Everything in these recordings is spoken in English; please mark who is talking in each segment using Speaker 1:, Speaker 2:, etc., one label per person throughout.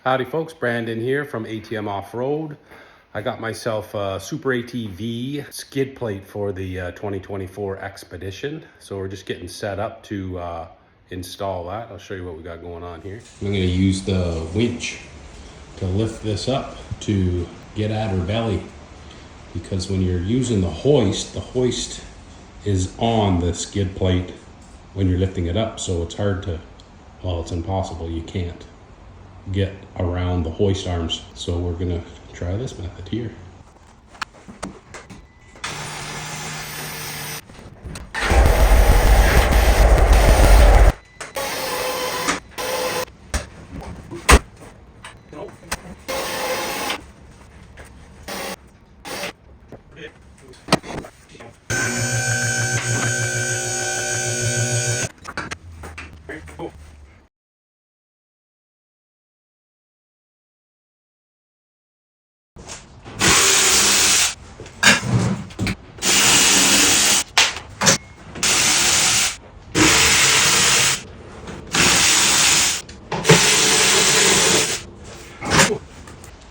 Speaker 1: Howdy folks, Brandon here from ATM Off-Road. I got myself a Super ATV skid plate for the 2024 Xpedition. So we're just getting set up to install that. I'll show you what we got going on here. I'm gonna use the winch to lift this up to get at her belly. Because when you're using the hoist is on the skid plate when you're lifting it up. So it's hard to, well, it's impossible. You can't get around the hoist arms. So we're gonna try this method here.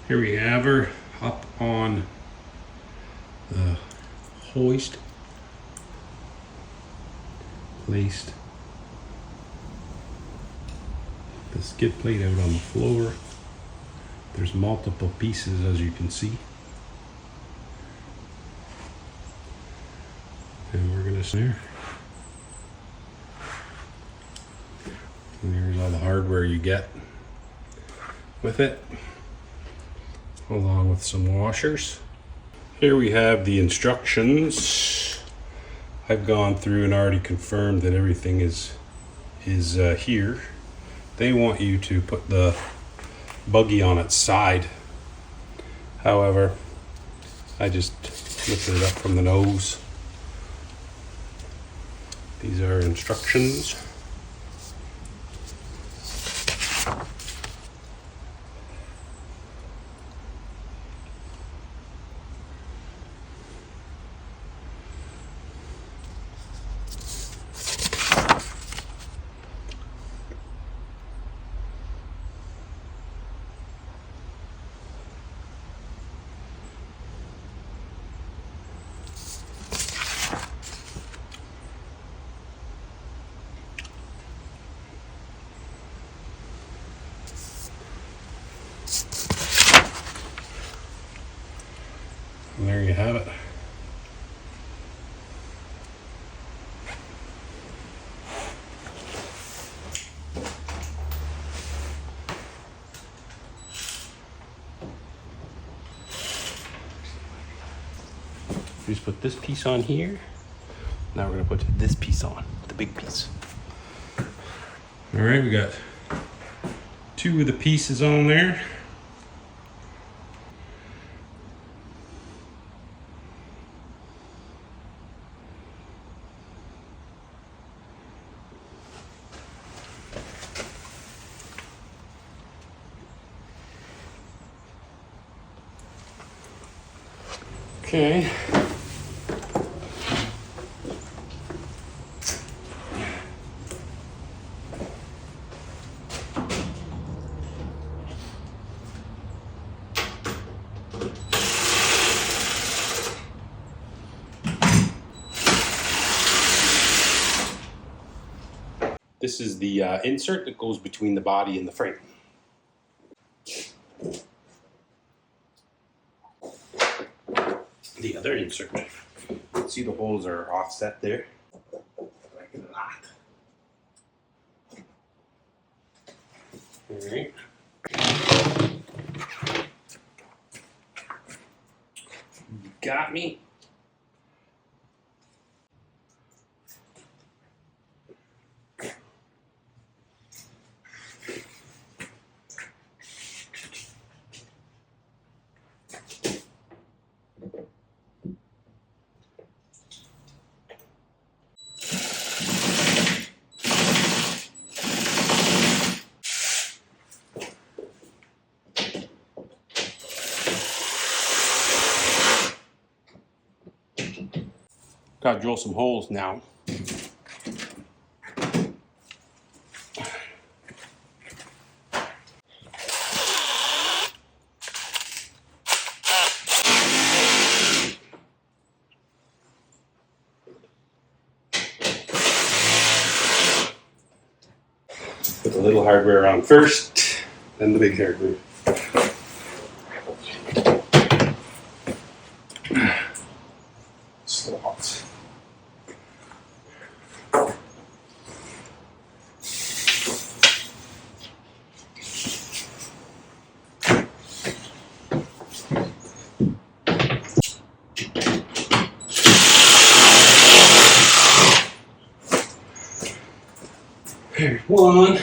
Speaker 1: Here we have her up on the hoist, placed the skid plate out on the floor. There's multiple pieces, as you can see, and we're gonna snare. And there's all the hardware you get with it, along with some washers. Here we have the instructions. I've gone through and already confirmed that everything is here. They want you to put the buggy on its side. However, I just lifted it up from the nose. These are instructions. And there you have it. Just put this piece on here. Now we're gonna put this piece on, the big piece. All right, we got two of the pieces on there. Okay. This is the insert that goes between the body and the frame. The other insert. See, the holes are offset there. Like that. All right. You got me. Gotta drill some holes now. little hardware on first, then the big hardware. Slots. Here's one.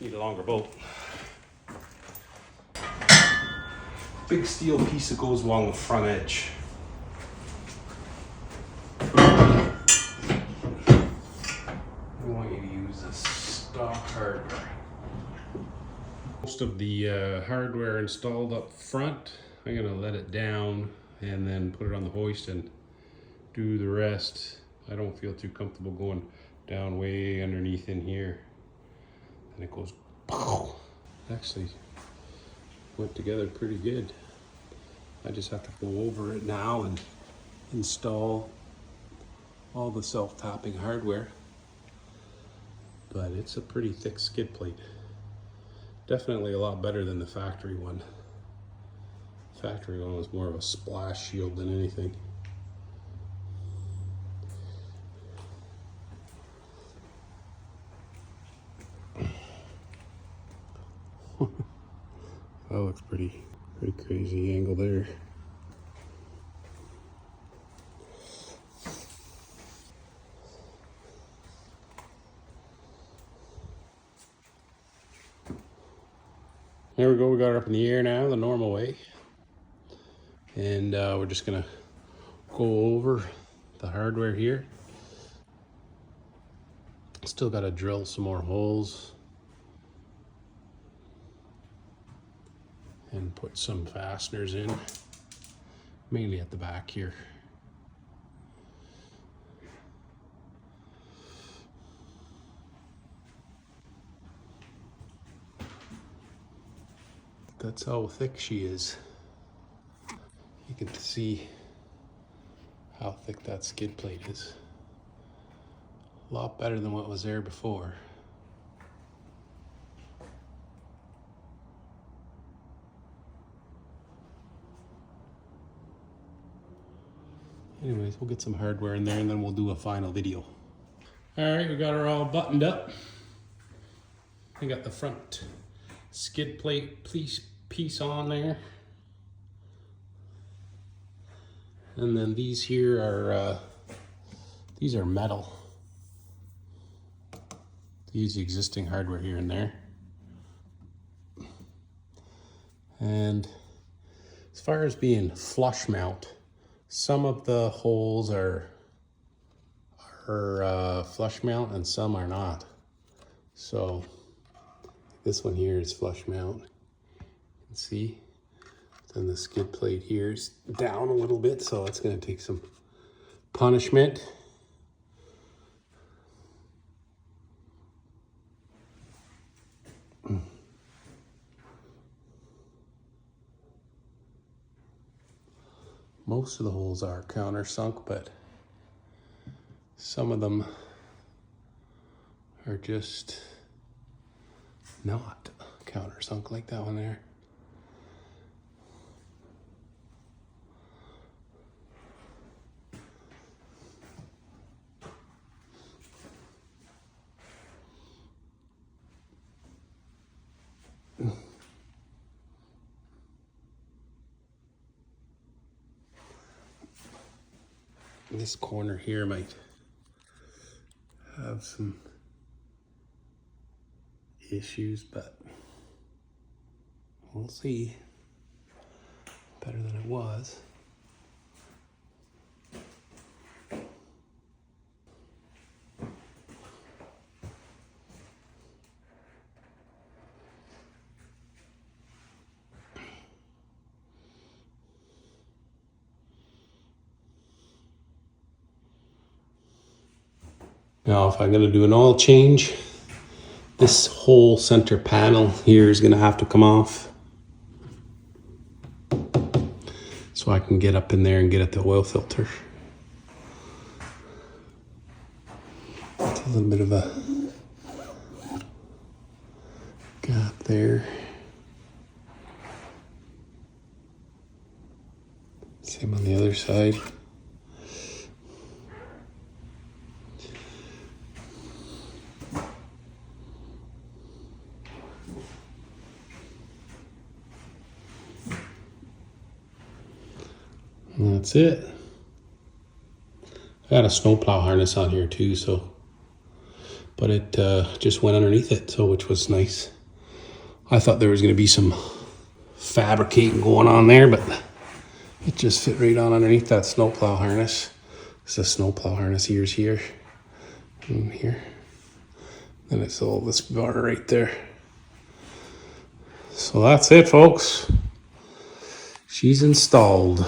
Speaker 1: Need a longer bolt. Big steel piece that goes along the front edge. I want you to use a stock hardware. Most of the hardware installed up front. I'm gonna let it down and then put it on the hoist and do the rest. I don't feel too comfortable going down way underneath in here. And it goes, pow. Actually went together pretty good. I just have to go over it now and install all the self-tapping hardware. But it's a pretty thick skid plate. Definitely a lot better than the factory one. Factory one was more of a splash shield than anything. That looks pretty crazy angle there. There we go, we got her up in the air now, the normal way. And we're just gonna go over the hardware here. Still gotta drill some more holes and put some fasteners in, mainly at the back here. That's how thick she is. You can see how thick that skid plate is. A lot better than what was there before. Anyways, we'll get some hardware in there and then we'll do a final video. All right, we got her all buttoned up. I got the front skid plate piece on there. And then these here are metal. Use the existing hardware here and there. And as far as being flush mount, some of the holes are flush mount and some are not. So this one here is flush mount. You can see. Then the skid plate here is down a little bit, so it's going to take some punishment. Most of the holes are countersunk, but some of them are just not countersunk, like that one there. This corner here might have some issues, but we'll see. Better than it was. Now, if I'm going to do an oil change, this whole center panel here is going to have to come off, so I can get up in there and get at the oil filter. It's a little bit of a gap there. Same on the other side. And that's it. I got a snowplow harness on here too, so, but it just went underneath it, so which was nice. I thought there was going to be some fabricating going on there, but it just fit right on underneath that snowplow harness. It's a snowplow harness ears here and here. And it's all this bar right there. So that's it, folks. She's installed.